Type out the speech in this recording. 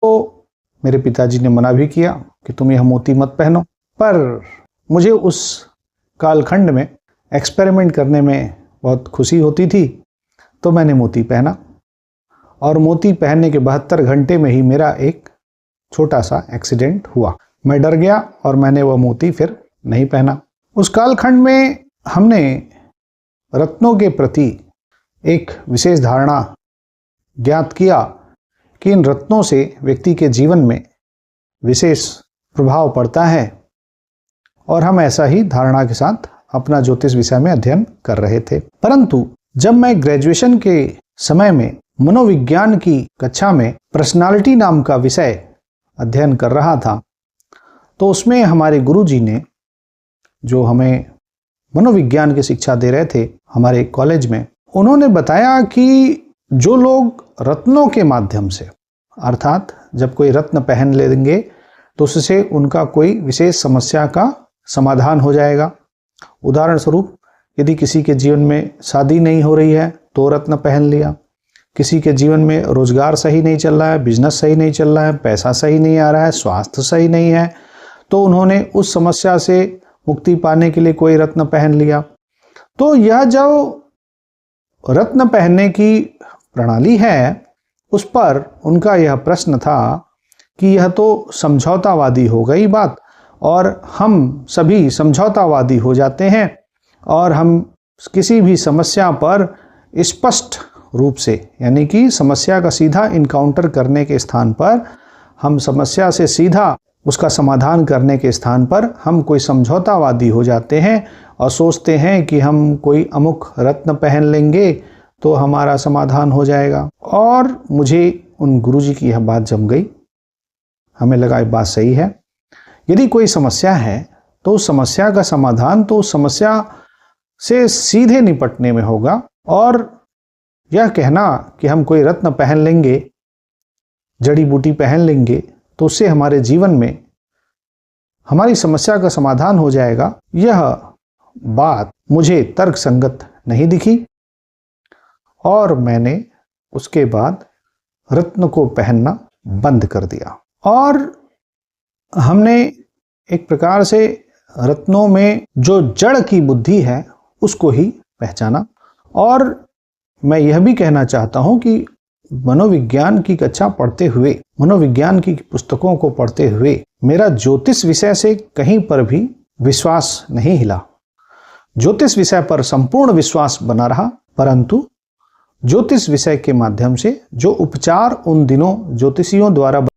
तो मेरे पिताजी ने मना भी किया कि तुम यह मोती मत पहनो, पर मुझे उस कालखंड में एक्सपेरिमेंट करने में बहुत खुशी होती थी, तो मैंने मोती पहना और मोती पहनने के 72 घंटे में ही मेरा एक छोटा सा एक्सीडेंट हुआ। मैं डर गया और मैंने वह मोती फिर नहीं पहना। उस कालखंड में हमने रत्नों के प्रति एक विशेष धारणा ज्ञात किया कि इन रत्नों से व्यक्ति के जीवन में विशेष प्रभाव पड़ता है, और हम ऐसा ही धारणा के साथ अपना ज्योतिष विषय में अध्ययन कर रहे थे। परंतु जब मैं ग्रेजुएशन के समय में मनोविज्ञान की कक्षा में पर्सनालिटी नाम का विषय अध्ययन कर रहा था, तो उसमें हमारे गुरुजी ने, जो हमें मनोविज्ञान की शिक्षा दे रहे थे हमारे कॉलेज में, उन्होंने बताया कि जो लोग रत्नों के माध्यम से, अर्थात जब कोई रत्न पहन लेंगे तो उससे उनका कोई विशेष समस्या का समाधान हो जाएगा। उदाहरण स्वरूप, यदि किसी के जीवन में शादी नहीं हो रही है तो रत्न पहन लिया, किसी के जीवन में रोजगार सही नहीं चल रहा है, बिजनेस सही नहीं चल रहा है, पैसा सही नहीं आ रहा है, स्वास्थ्य सही नहीं है, तो उन्होंने उस समस्या से मुक्ति पाने के लिए कोई रत्न पहन लिया। तो यह जो रत्न पहनने की प्रणाली है, उस पर उनका यह प्रश्न था कि यह तो समझौतावादी हो गई बात, और हम सभी समझौतावादी हो जाते हैं और हम किसी भी समस्या पर स्पष्ट रूप से, यानी कि समस्या का सीधा इनकाउंटर करने के स्थान पर, हम समस्या से सीधा उसका समाधान करने के स्थान पर हम कोई समझौतावादी हो जाते हैं और सोचते हैं कि हम कोई अमुक रत्न पहन लेंगे तो हमारा समाधान हो जाएगा। और मुझे उन गुरुजी की यह बात जम गई। हमें लगा ये बात सही है। यदि कोई समस्या है तो उस समस्या का समाधान तो उस समस्या से सीधे निपटने में होगा, और यह कहना कि हम कोई रत्न पहन लेंगे, जड़ी बूटी पहन लेंगे तो उससे हमारे जीवन में हमारी समस्या का समाधान हो जाएगा, यह बात मुझे तर्क संगत नहीं दिखी, और मैंने उसके बाद रत्न को पहनना बंद कर दिया। और हमने एक प्रकार से रत्नों में जो जड़ की बुद्धि है उसको ही पहचाना। और मैं यह भी कहना चाहता हूं कि मनोविज्ञान की कक्षा पढ़ते हुए, मनोविज्ञान की पुस्तकों को पढ़ते हुए मेरा ज्योतिष विषय से कहीं पर भी विश्वास नहीं हिला। ज्योतिष विषय पर संपूर्ण विश्वास बना रहा, परंतु ज्योतिष विषय के माध्यम से जो उपचार उन दिनों ज्योतिषियों द्वारा